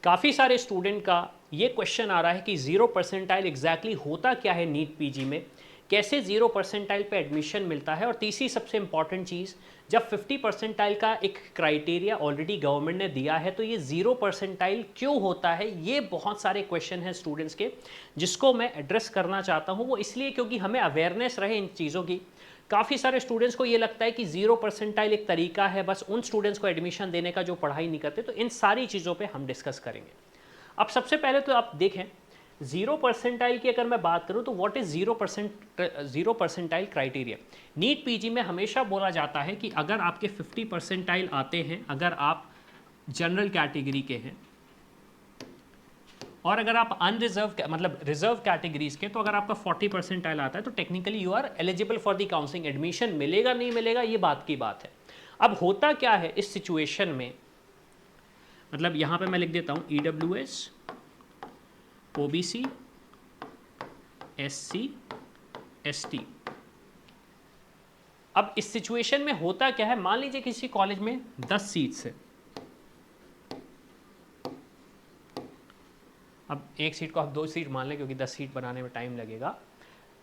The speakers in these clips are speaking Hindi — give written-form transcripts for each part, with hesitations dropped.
काफ़ी सारे स्टूडेंट का ये क्वेश्चन आ रहा है कि 0 परसेंटाइल एग्जैक्टली होता क्या है नीट पीजी में, कैसे 0 परसेंटाइल पे एडमिशन मिलता है, और तीसरी सबसे इंपॉर्टेंट चीज़, जब 50 परसेंटाइल का एक क्राइटेरिया ऑलरेडी गवर्नमेंट ने दिया है तो ये 0 परसेंटाइल क्यों होता है। ये बहुत सारे क्वेश्चन हैं स्टूडेंट्स के जिसको मैं एड्रेस करना चाहता हूँ। वो इसलिए क्योंकि हमें अवेयरनेस रहे इन चीज़ों की। काफ़ी सारे स्टूडेंट्स को ये लगता है कि 0 परसेंटाइल एक तरीका है बस उन स्टूडेंट्स को एडमिशन देने का जो पढ़ाई नहीं करते। तो इन सारी चीज़ों पे हम डिस्कस करेंगे। अब सबसे पहले तो आप देखें 0 परसेंटाइल की अगर मैं बात करूं तो what is 0 percentile criteria. NEET PG में हमेशा बोला जाता है कि अगर आपके 50 परसेंटाइल आते हैं, अगर आप जनरल कैटेगरी के हैं, और अगर आप अनरिजर्व मतलब रिजर्व कैटेगरीज के, तो अगर आपका 40 परसेंटाइल आता है तो technically you are eligible for the counselling. Admission मिलेगा नहीं मिलेगा ये बात की बात है। अब होता क्या है इस सिचुएशन में, मतलब यहां पे मैं लिख देता हूं EWS, OBC, SC, ST। अब इस सिचुएशन में होता क्या है, मान लीजिए किसी कॉलेज में 10 सीट्स है। अब एक सीट को आप 2 सीट मान लें क्योंकि 10 सीट बनाने में टाइम लगेगा।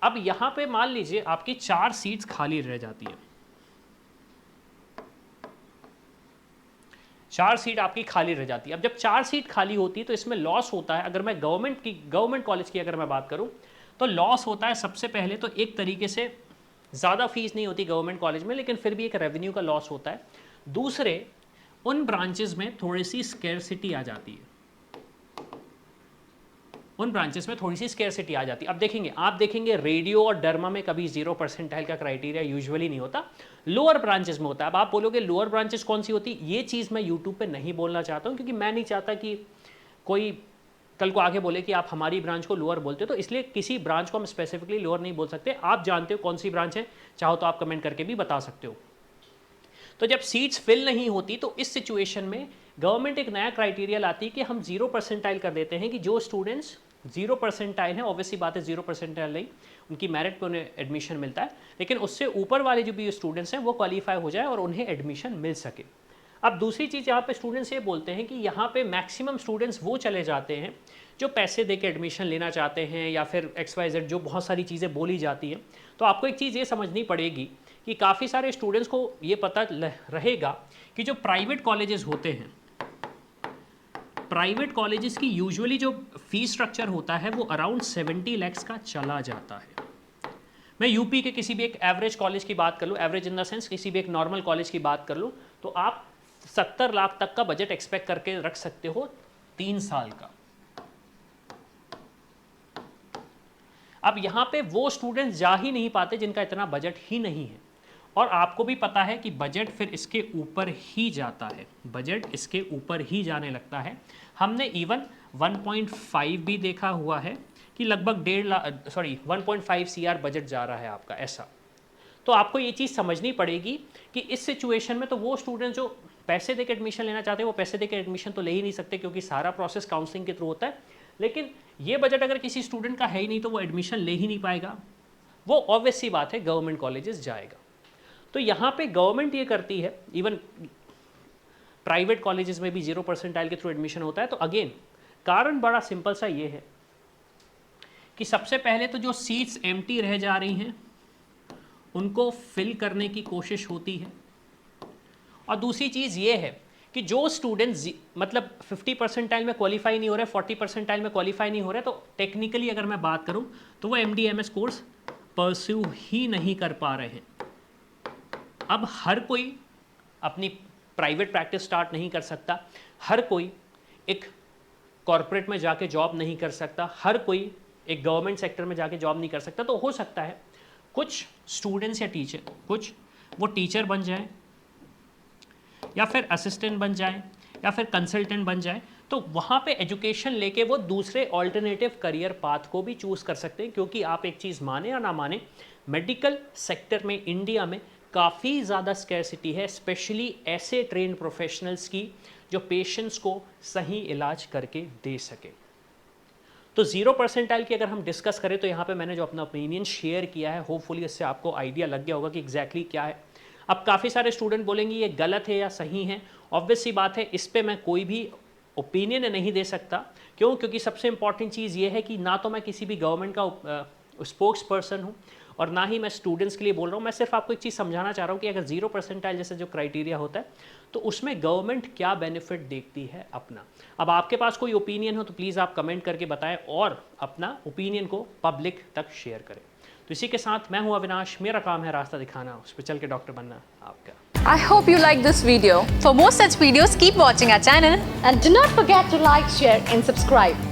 अब यहां पे मान लीजिए आपकी 4 सीट्स खाली रह जाती है, 4 सीट आपकी खाली रह जाती है। अब जब 4 सीट खाली होती है तो इसमें लॉस होता है। अगर मैं गवर्नमेंट कॉलेज की अगर मैं बात करूं तो लॉस होता है सबसे पहले तो एक तरीके से ज़्यादा फीस नहीं होती गवर्नमेंट कॉलेज में, लेकिन फिर भी एक रेवेन्यू का लॉस होता है। दूसरे, उन ब्रांचेस में थोड़ी सी स्केर्सिटी आ जाती है, उन ब्रांचेस में थोड़ी सी स्केर्सिटी आ जाती है। अब देखेंगे, आप देखेंगे रेडियो और डर्मा में कभी 0 परसेंटाइल का क्राइटेरिया यूजुअली नहीं होता, लोअर ब्रांचेस में होता है। अब आप बोलोगे लोअर ब्रांचेस कौन सी होती, ये चीज़ मैं यूट्यूब पे नहीं बोलना चाहता हूँ क्योंकि मैं नहीं चाहता कि कोई कल को आगे बोले कि आप हमारी ब्रांच को लोअर बोलते हो, तो इसलिए किसी ब्रांच को हम स्पेसिफिकली लोअर नहीं बोल सकते। आप जानते हो कौन सी ब्रांच है, चाहो तो आप कमेंट करके भी बता सकते हो। तो जब सीट्स फिल नहीं होती तो इस सिचुएशन में गवर्नमेंट एक नया क्राइटेरिया लाती है कि हम 0 परसेंटाइल कर देते हैं कि जो स्टूडेंट्स 0 परसेंटाइल है, ऑब्वियसली बात है 0 परसेंटाइल नहीं, उनकी मेरिट पर उन्हें एडमिशन मिलता है, लेकिन उससे ऊपर वाले जो भी स्टूडेंट्स हैं वो क्वालिफाई हो जाए और उन्हें एडमिशन मिल सके। अब दूसरी चीज़ यहाँ पे स्टूडेंट्स ये बोलते हैं कि यहाँ पे मैक्सिमम स्टूडेंट्स वो चले जाते हैं जो पैसे दे के एडमिशन लेना चाहते हैं या फिर XYZ, जो बहुत सारी चीज़ें बोली जाती हैं। तो आपको एक चीज़ ये समझनी पड़ेगी कि काफ़ी सारे स्टूडेंट्स को ये पता रहेगा कि जो प्राइवेट कॉलेजेस होते हैं, प्राइवेट कॉलेजेस की यूजुअली जो फीस स्ट्रक्चर होता है वो अराउंड 70 lakhs का चला जाता है। मैं यूपी के किसी भी एक एवरेज कॉलेज की बात कर लूँ, एवरेज इन द सेंस किसी भी एक नॉर्मल कॉलेज की बात कर लूँ, तो आप 70 लाख तक का बजट एक्सपेक्ट करके रख सकते हो 3 साल का। अब यहाँ पे वो स्टूडेंट्स जा ही नहीं पाते जिनका इतना बजट ही नहीं है, और आपको भी पता है कि बजट फिर इसके ऊपर ही जाता है, बजट इसके ऊपर ही जाने लगता है। हमने इवन 1.5 भी देखा हुआ है कि लगभग 1.5 CR बजट जा रहा है आपका, ऐसा। तो आपको ये चीज़ समझनी पड़ेगी कि इस सिचुएशन में तो वो स्टूडेंट जो पैसे देकर एडमिशन लेना चाहते हैं वो पैसे देकर एडमिशन तो ले ही नहीं सकते क्योंकि सारा प्रोसेस काउंसलिंग के थ्रू होता है। लेकिन ये बजट अगर किसी स्टूडेंट का है ही नहीं तो वो एडमिशन ले ही नहीं पाएगा, वो ऑब्वियस सी बात है गवर्नमेंट कॉलेजेस जाएगा। तो यहाँ पे गवर्नमेंट ये करती है, इवन प्राइवेट कॉलेजेस में भी 0 परसेंटाइल के थ्रू एडमिशन होता है। तो अगेन कारण बड़ा सिंपल सा ये है कि सबसे पहले तो जो सीट्स एम्प्टी रह जा रही हैं उनको फिल करने की कोशिश होती है, और दूसरी चीज़ ये है कि जो स्टूडेंट्स मतलब 50 परसेंटाइल में क्वालिफाई नहीं हो रहे, 40 परसेंटाइल में क्वालिफाई नहीं हो रहे, तो टेक्निकली अगर मैं बात करूं तो वो MD-MS कोर्स परस्यू ही नहीं कर पा रहे हैं। अब हर कोई अपनी प्राइवेट प्रैक्टिस स्टार्ट नहीं कर सकता, हर कोई एक कॉरपोरेट में जाके जॉब नहीं कर सकता, हर कोई एक गवर्नमेंट सेक्टर में जाके जॉब नहीं कर सकता। तो हो सकता है कुछ स्टूडेंट्स या टीचर, कुछ वो टीचर बन जाएं या फिर असिस्टेंट बन जाएं या फिर कंसल्टेंट बन जाएं, तो वहाँ पे एजुकेशन लेके वो दूसरे ऑल्टरनेटिव करियर पाथ को भी चूज़ कर सकते हैं। क्योंकि आप एक चीज़ माने या ना माने, मेडिकल सेक्टर में इंडिया में काफ़ी ज़्यादा स्कैर्सिटी है, स्पेशली ऐसे ट्रेन्ड प्रोफेशनल्स की जो पेशेंट्स को सही इलाज करके दे सके। तो 0 परसेंटाइल की अगर हम डिस्कस करें तो यहाँ पे मैंने जो अपना ओपिनियन शेयर किया है, होपफुली इससे आपको आइडिया लग गया होगा कि एग्जैक्टली क्या है। अब काफ़ी सारे स्टूडेंट बोलेंगे ये गलत है या सही है, ऑब्वियस सी बात है, इस पर मैं कोई भी ओपिनियन नहीं दे सकता। क्यों? क्योंकि सबसे इंपॉर्टेंट चीज़ ये है कि ना तो मैं किसी भी गवर्नमेंट का स्पोक्स पर्सन हूँ और ना ही मैं स्टूडेंट्स के लिए बोल रहा हूँ। मैं सिर्फ आपको एक चीज़ समझाना चाह रहा हूँ कि अगर 0 परसेंटाइल जैसे जो क्राइटेरिया होता है तो उसमें गवर्नमेंट क्या बेनिफिट देखती है अपना। अब आपके पास कोई ओपिनियन हो तो प्लीज़ आप कमेंट करके बताएं और अपना ओपिनियन को पब्लिक तक शेयर करें। तो इसी के साथ मैं हूँ अविनाश, मेरा काम है रास्ता दिखाना, उस पर चल के डॉक्टर बनना आपका। I hope you like this video. For more such videos, keep watching our channel. And do not forget to like, share and subscribe.